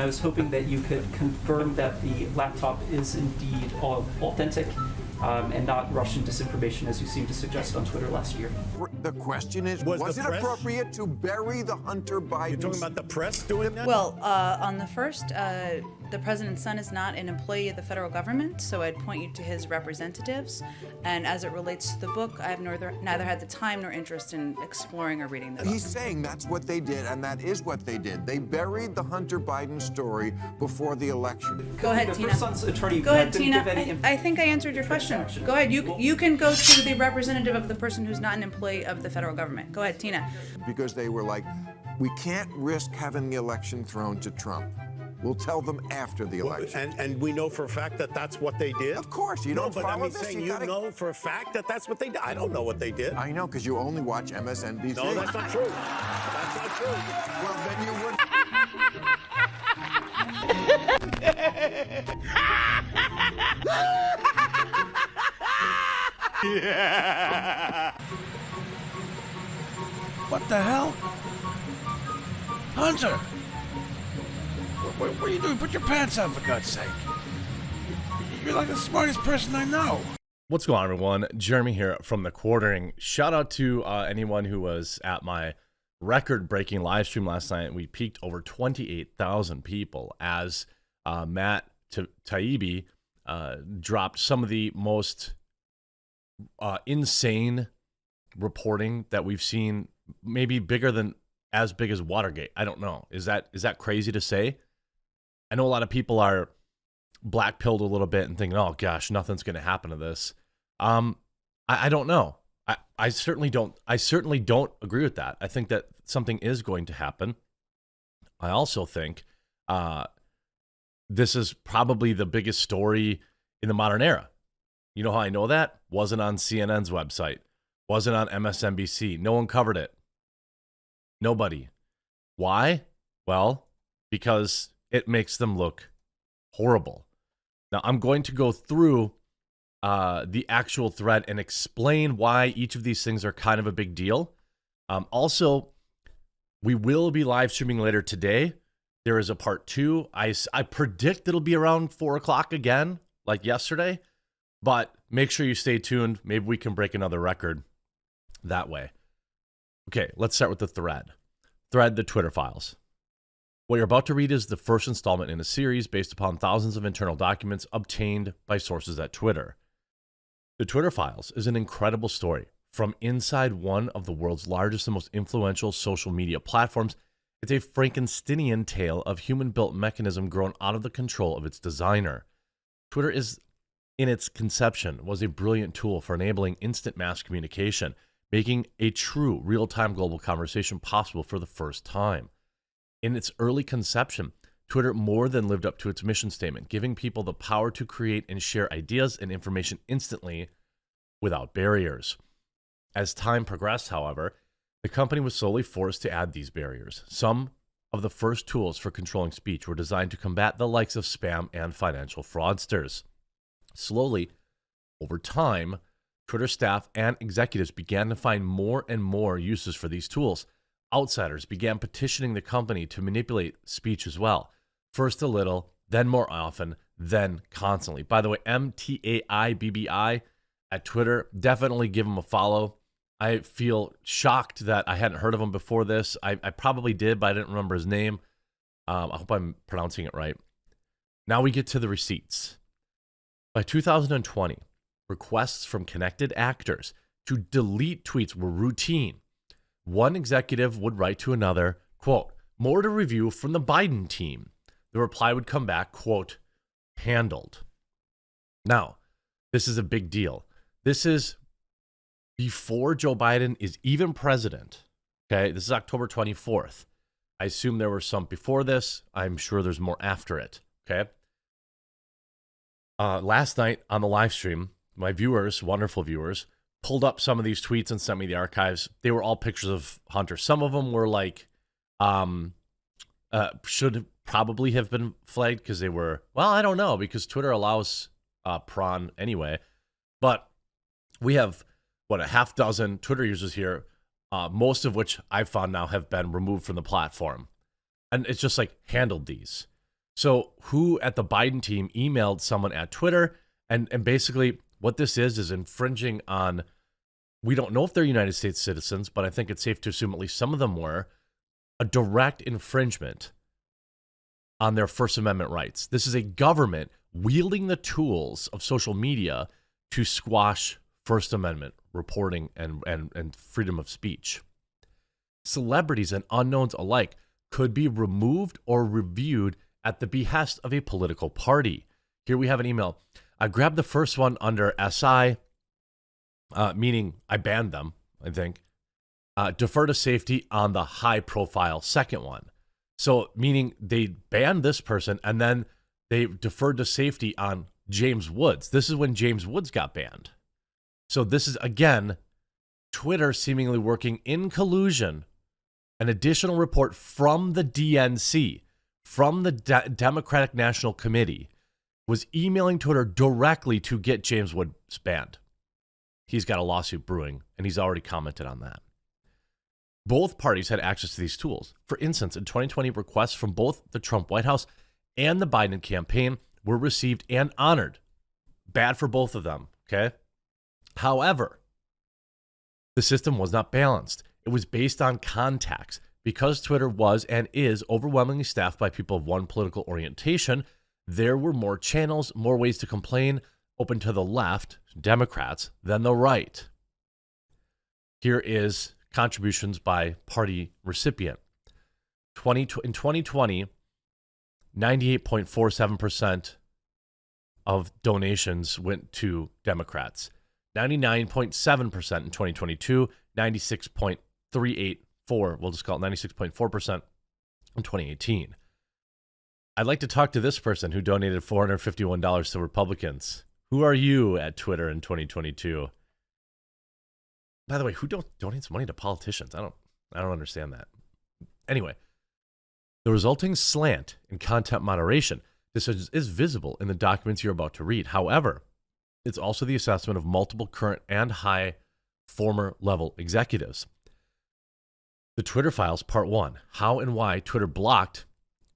I was hoping that you could confirm that the laptop is indeed authentic and not Russian disinformation, as you seemed to suggest on Twitter last year. The question is, was it appropriate to bury the Hunter Biden? You're talking about the press doing that? Well, on the first, the president's son is not an employee of the federal government, so I'd point you to his representatives. And as it relates to the book, I have neither had the time nor interest in exploring or reading the book. He's saying that's what they did, and that is what they did. They buried the Hunter Biden story before the election. Go ahead, Tina. Go ahead, Tina. I think I answered your question. Go ahead. You can go to the representative of the person who's not an employee of the federal government. Go ahead, Tina. Because they were like, we can't risk having the election thrown to Trump. We'll tell them after the election. And we know for a fact that that's what they did? Of course. You don't follow this. Saying you know for a fact that that's what they did? I don't know what they did. I know, because you only watch MSNBC. No, that's not true. That's not true. Well, then you would. Yeah. What the hell? Hunter! What are you doing? Put your pants on, for God's sake. You're like the smartest person I know. What's going on, everyone? Jeremy here from The Quartering. Shout out to anyone who was at my record-breaking live stream last night. We peaked over 28,000 people as Matt Taibbi dropped some of the most insane reporting that we've seen, maybe as big as Watergate. I don't know. Is that crazy to say? I know a lot of people are black-pilled a little bit and thinking, oh gosh, nothing's going to happen to this. I don't know. I certainly don't agree with that. I think that something is going to happen. I also think this is probably the biggest story in the modern era. You know how I know that? Wasn't on CNN's website. Wasn't on MSNBC. No one covered it. Nobody. Why? Well, because it makes them look horrible. Now, I'm going to go through the actual thread and explain why each of these things are kind of a big deal. Also, we will be live streaming later today. There is a part 2. I predict it'll be around 4 o'clock again, like yesterday. But make sure you stay tuned. Maybe we can break another record that way. Okay, let's start with the thread. The Twitter files. What you're about to read is the first installment in a series based upon thousands of internal documents obtained by sources at Twitter. The Twitter files is an incredible story. From inside one of the world's largest and most influential social media platforms, it's a Frankensteinian tale of human-built mechanism grown out of the control of its designer. Twitter in its conception, was a brilliant tool for enabling instant mass communication, making a true real-time global conversation possible for the first time. In its early conception, Twitter more than lived up to its mission statement, giving people the power to create and share ideas and information instantly without barriers. As time progressed, however, the company was slowly forced to add these barriers. Some of the first tools for controlling speech were designed to combat the likes of spam and financial fraudsters. Slowly, over time, Twitter staff and executives began to find more and more uses for these tools. Outsiders began petitioning the company to manipulate speech as well. First a little, then more often, then constantly. By the way, MTAIBBI at Twitter, definitely give him a follow. I feel shocked that I hadn't heard of him before this. I probably did, but I didn't remember his name. I hope I'm pronouncing it right. Now we get to the receipts. By 2020, requests from connected actors to delete tweets were routine. One executive would write to another, quote, more to review from the Biden team. The reply would come back, quote, handled. Now, this is a big deal. This is before Joe Biden is even president. Okay, this is October 24th. I assume there were some before this. I'm sure there's more after it. Okay. Last night on the live stream, my viewers, wonderful viewers, pulled up some of these tweets and sent me the archives. They were all pictures of Hunter. Some of them were like, should probably have been flagged because they were, well, I don't know, because Twitter allows prawn anyway. But we have, a half dozen Twitter users here, most of which I've found now have been removed from the platform. And it's just like, handled these. So who at the Biden team emailed someone at Twitter? And basically what this is infringing on, we don't know if they're United States citizens, but I think it's safe to assume at least some of them were, a direct infringement on their First Amendment rights. This is a government wielding the tools of social media to squash First Amendment reporting and freedom of speech. Celebrities and unknowns alike could be removed or reviewed at the behest of a political party. Here we have an email. I grabbed the first one under SI, meaning I banned them, I think. Defer to safety on the high-profile second one. So meaning they banned this person and then they deferred to safety on James Woods. This is when James Woods got banned. So this is, again, Twitter seemingly working in collusion. An additional report from the DNC, from the Democratic National Committee, was emailing Twitter directly to get James Woods banned. He's got a lawsuit brewing, and he's already commented on that. Both parties had access to these tools. For instance, in 2020, requests from both the Trump White House and the Biden campaign were received and honored. Bad for both of them, okay? However, the system was not balanced. It was based on contacts. Because Twitter was and is overwhelmingly staffed by people of one political orientation, there were more channels, more ways to complain, open to the left, Democrats, than the right. Here is contributions by party recipient. In 2020, 98.47% of donations went to Democrats. 99.7% in 2022, 96.384, we'll just call it 96.4% in 2018. I'd like to talk to this person who donated $451 to Republicans. Who are you at Twitter in 2022? By the way, who donates money to politicians? I don't understand that. Anyway, the resulting slant in content moderation decisions is visible in the documents you're about to read. However, it's also the assessment of multiple current and high former level executives. The Twitter Files, Part 1, How and Why Twitter Blocked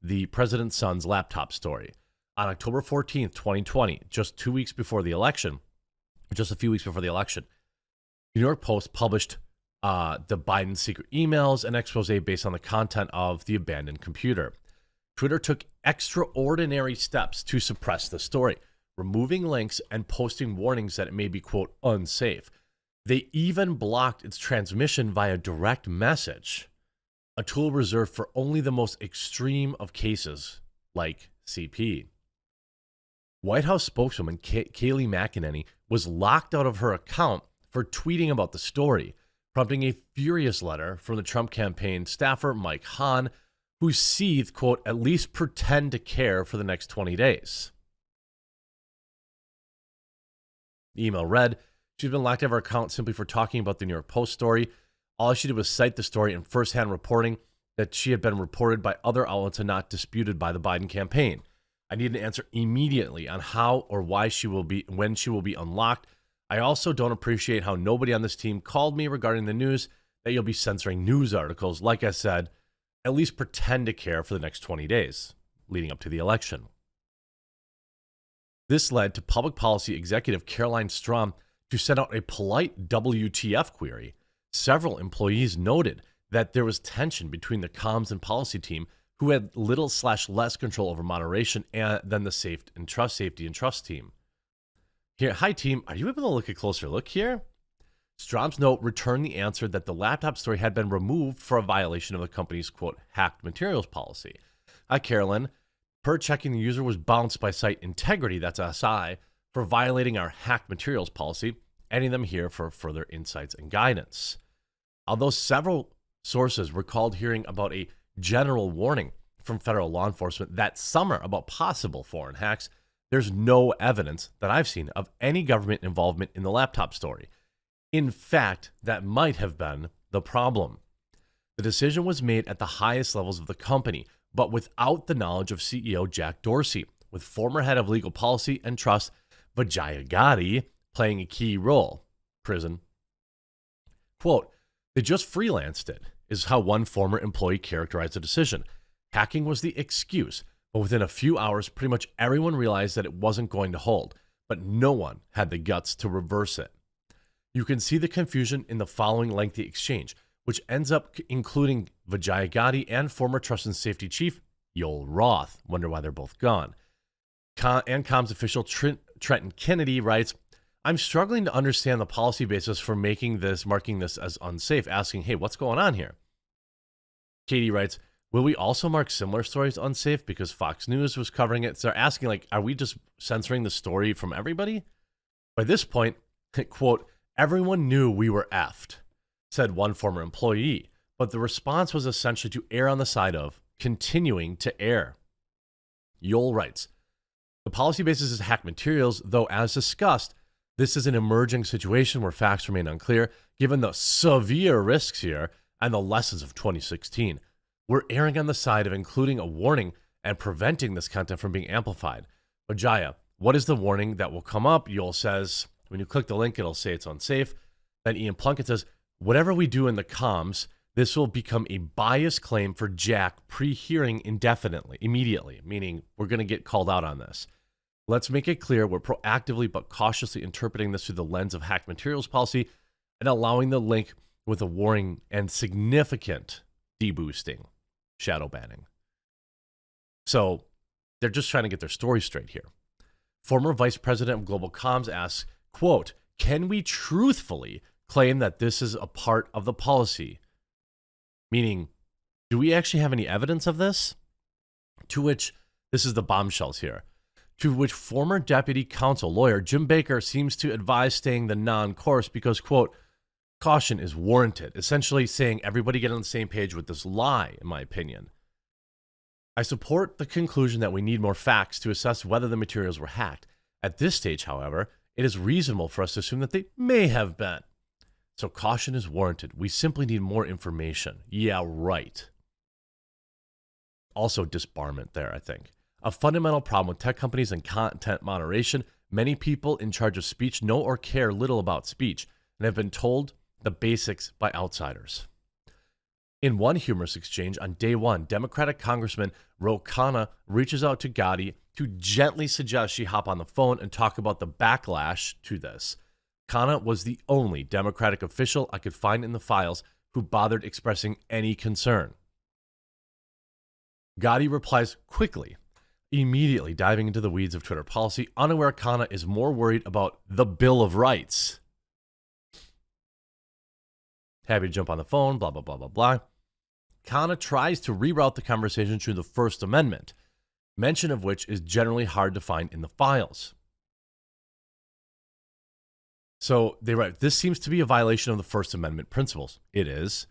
the President's Son's Laptop Story. On October 14th, 2020, just a few weeks before the election, the New York Post published the Biden secret emails and expose based on the content of the abandoned computer. Twitter took extraordinary steps to suppress the story, removing links and posting warnings that it may be, quote, unsafe. They even blocked its transmission via direct message, a tool reserved for only the most extreme of cases, like CP. White House spokeswoman Kayleigh McEnany was locked out of her account for tweeting about the story, prompting a furious letter from the Trump campaign staffer Mike Hahn, who seethed, quote, at least pretend to care for the next 20 days. The email read, she's been locked out of her account simply for talking about the New York Post story. All she did was cite the story in firsthand reporting that she had been reported by other outlets and not disputed by the Biden campaign. I need an answer immediately on how or when she will be unlocked. I also don't appreciate how nobody on this team called me regarding the news that you'll be censoring news articles. Like I said, at least pretend to care for the next 20 days leading up to the election. This led to public policy executive Caroline Strom to send out a polite WTF query. Several employees noted that there was tension between the comms and policy team, who had little/less control over moderation than the safety and trust team. Here, hi team, are you able to look a closer look here? Strom's note returned the answer that the laptop story had been removed for a violation of the company's, quote, hacked materials policy. Carolyn, per checking the user was bounced by site integrity, that's SI, for violating our hacked materials policy, adding them here for further insights and guidance. Although several sources recalled hearing about a general warning from federal law enforcement that summer about possible foreign hacks, there's no evidence that I've seen of any government involvement in the laptop story. In fact, that might have been the problem. The decision was made at the highest levels of the company, but without the knowledge of CEO Jack Dorsey, with former head of legal policy and trust Vijaya Gadde playing a key role. Prison. Quote, they just freelanced it, is how one former employee characterized the decision. Hacking was the excuse, But within a few hours, pretty much everyone realized that it wasn't going to hold, but no one had the guts to reverse it. You can see the confusion in the following lengthy exchange, which ends up including Vijaya Gotti and former Trust and Safety Chief Yoel Roth. Wonder why they're both gone. And comms official Trenton Kennedy writes, I'm struggling to understand the policy basis for marking this as unsafe, asking, hey, what's going on here? Katie writes, will we also mark similar stories unsafe because Fox News was covering it? So they're asking, like, are we just censoring the story from everybody? By this point, quote, everyone knew we were effed, said one former employee, but the response was essentially to err on the side of continuing to err. Yoel writes, the policy basis is hack materials, though as discussed, this is an emerging situation where facts remain unclear, given the severe risks here and the lessons of 2016. We're erring on the side of including a warning and preventing this content from being amplified. Vijaya, what is the warning that will come up? Yoel says, when you click the link, it'll say it's unsafe. Then Ian Plunkett says, whatever we do in the comms, this will become a biased claim for Jack pre-hearing immediately, meaning we're going to get called out on this. Let's make it clear we're proactively but cautiously interpreting this through the lens of hack materials policy and allowing the link with a warning and significant deboosting, shadow banning. So they're just trying to get their story straight here. Former Vice President of Global Comms asks, quote, can we truthfully claim that this is a part of the policy? Meaning, do we actually have any evidence of this? To which, this is the bombshells here, to which former deputy counsel lawyer Jim Baker seems to advise staying the non-course because, quote, caution is warranted, essentially saying everybody get on the same page with this lie, in my opinion. I support the conclusion that we need more facts to assess whether the materials were hacked. At this stage, however, it is reasonable for us to assume that they may have been. So caution is warranted. We simply need more information. Yeah, right. Also disbarment there, I think. A fundamental problem with tech companies and content moderation, many people in charge of speech know or care little about speech and have been told the basics by outsiders. In one humorous exchange on day one, Democratic Congressman Ro Khanna reaches out to Gotti to gently suggest she hop on the phone and talk about the backlash to this. Khanna was the only Democratic official I could find in the files who bothered expressing any concern. Gotti replies quickly, immediately diving into the weeds of Twitter policy, unaware Khanna is more worried about the Bill of Rights. Happy to jump on the phone, blah, blah, blah, blah, blah. Khanna tries to reroute the conversation through the First Amendment, mention of which is generally hard to find in the files. So they write, this seems to be a violation of the First Amendment principles. It is.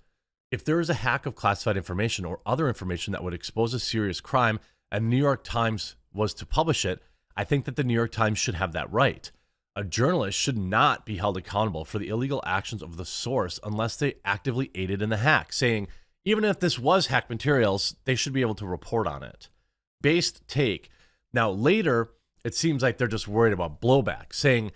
If there is a hack of classified information or other information that would expose a serious crime and the New York Times was to publish it, I think that the New York Times should have that right. A journalist should not be held accountable for the illegal actions of the source unless they actively aided in the hack, saying, even if this was hack materials, they should be able to report on it. Based take. Now, later, it seems like they're just worried about blowback, saying,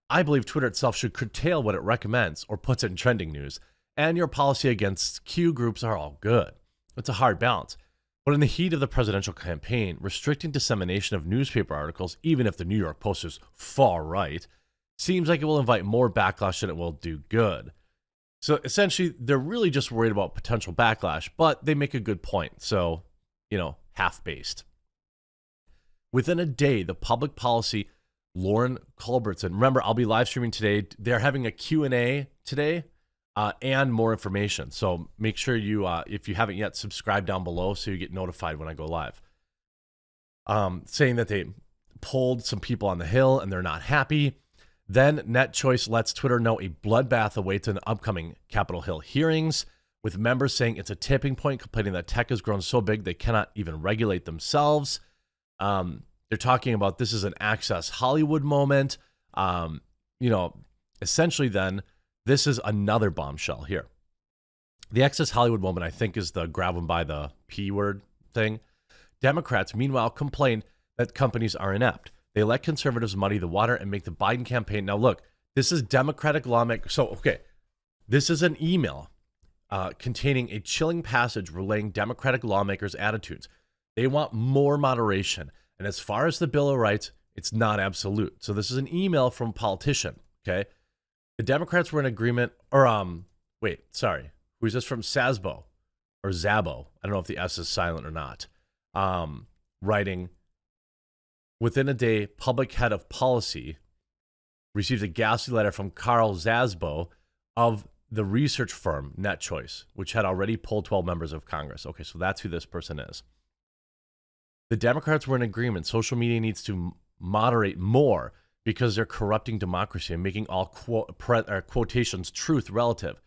I believe Twitter itself should curtail what it recommends or puts in trending news, and your policy against Q groups are all good. It's a hard balance. But in the heat of the presidential campaign, restricting dissemination of newspaper articles, even if the New York Post is far right, seems like it will invite more backlash than it will do good. So essentially, they're really just worried about potential backlash, but they make a good point. So, half-based. Within a day, the public policy, Lauren Culbertson, remember, I'll be live streaming today. They're having a Q&A today. And more information. So make sure you, if you haven't yet, subscribe down below so you get notified when I go live. Saying that they pulled some people on the Hill and they're not happy. Then NetChoice lets Twitter know a bloodbath awaits in the upcoming Capitol Hill hearings, with members saying it's a tipping point, complaining that tech has grown so big they cannot even regulate themselves. They're talking about this is an Access Hollywood moment. Essentially then, this is another bombshell here. The Access Hollywood moment, I think, is the grab them by the P word thing. Democrats, meanwhile, complained that companies are inept. They let conservatives muddy the water and make the Biden campaign. Now, look, this is Democratic lawmakers. So, okay, this is an email containing a chilling passage relaying Democratic lawmakers' attitudes. They want more moderation. And as far as the Bill of Rights, it's not absolute. So this is an email from a politician, okay? The Democrats were in agreement, or who's this from? Sasbo or Zabo? I don't know if the S is silent or not. Writing, within a day, public head of policy received a ghastly letter from Carl Zasbo of the research firm NetChoice, which had already pulled 12 members of Congress. Okay, so that's who this person is. The Democrats were in agreement. Social media needs to moderate more because they're corrupting democracy and making all quotations truth relative.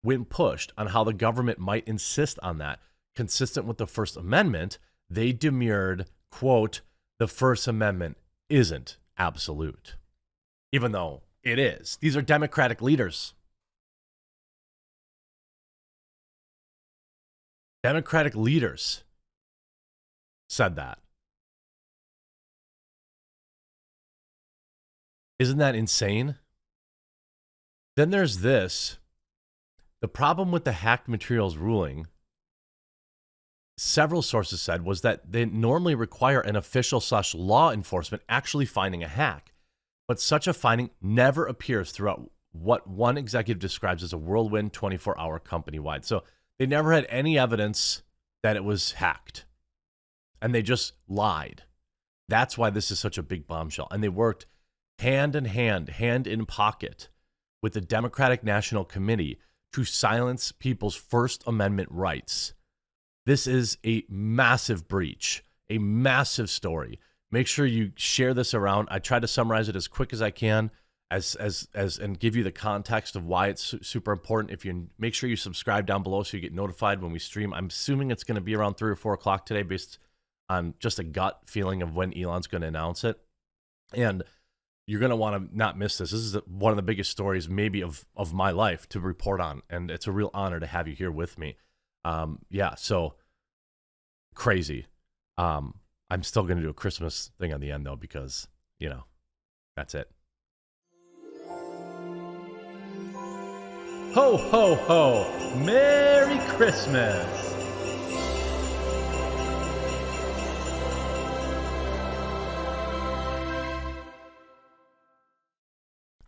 When pushed on how the government might insist on that, consistent with the First Amendment, they demurred, quote, the First Amendment isn't absolute. Even though it is. These are Democratic leaders. Democratic leaders said that. Isn't that insane? Then there's this. The problem with the hacked materials ruling, several sources said, was that they normally require an official / law enforcement actually finding a hack. But such a finding never appears throughout what one executive describes as a whirlwind 24-hour company-wide. So they never had any evidence that it was hacked. And they just lied. That's why this is such a big bombshell. And they worked hand in hand, hand in pocket with the Democratic National Committee to silence people's First Amendment rights. This is a massive breach, a massive story. Make sure you share this around. I try to summarize it as quick as I can, and give you the context of why it's super important. If you make sure you subscribe down below so you get notified when we stream. I'm assuming it's going to be around 3 or 4 o'clock today, based on just a gut feeling of when Elon's going to announce it. And you're going to want to not miss this. This is one of the biggest stories maybe of my life to report on, and it's a real honor to have you here with me. So crazy. I'm still going to do a Christmas thing on the end, though, because, that's it. Ho, ho, ho. Merry Christmas.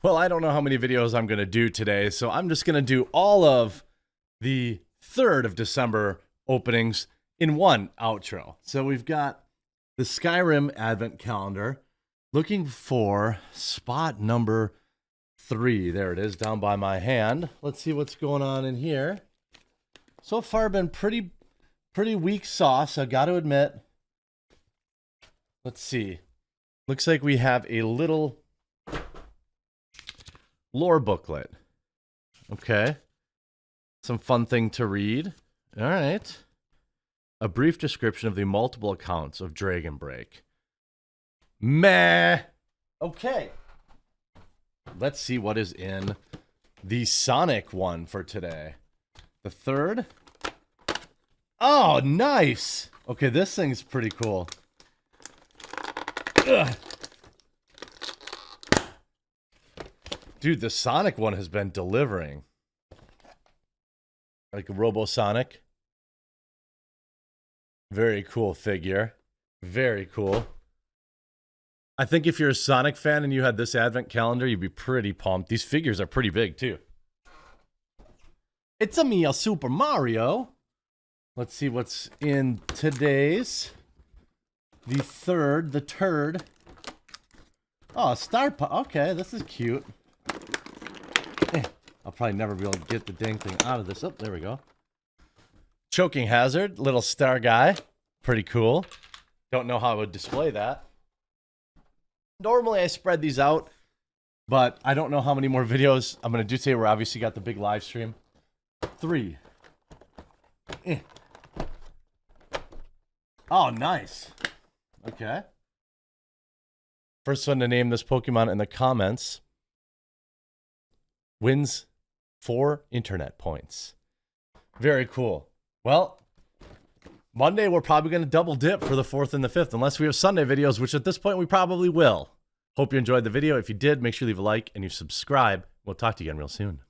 Well, I don't know how many videos I'm going to do today, so I'm just going to do all of the 3rd of December openings in one outro. So we've got the Skyrim Advent Calendar, looking for spot number 3. There it is, down by my hand. Let's see what's going on in here. So far, been pretty weak sauce, I got to admit. Let's see. Looks like we have a little lore booklet. Okay. Some fun thing to read. All right. A brief description of the multiple accounts of Dragon Break. Meh. Okay. Let's see what is in the Sonic one for today. The 3rd. Oh, nice. Okay, this thing's pretty cool. Ugh. Dude, the Sonic one has been delivering. Like a Robo-Sonic. Very cool figure. Very cool. I think if you're a Sonic fan and you had this advent calendar, you'd be pretty pumped. These figures are pretty big, too. It's a me, a Super Mario. Let's see what's in today's. The 3rd, the turd. Oh, okay, this is cute. I'll probably never be able to get the dang thing out of this. Oh, there we go. Choking hazard, little star guy. Pretty cool. Don't know how I would display that. Normally I spread these out, but I don't know how many more videos I'm going to do today. We're obviously got the big live stream. 3. Oh, nice. Okay. First one to name this Pokemon in the comments wins 4 internet points. Very cool. Well, Monday we're probably going to double dip for the 4th and the 5th, unless we have Sunday videos, which at this point we probably will. Hope you enjoyed the video. If you did, make sure you leave a like and you subscribe. We'll talk to you again real soon.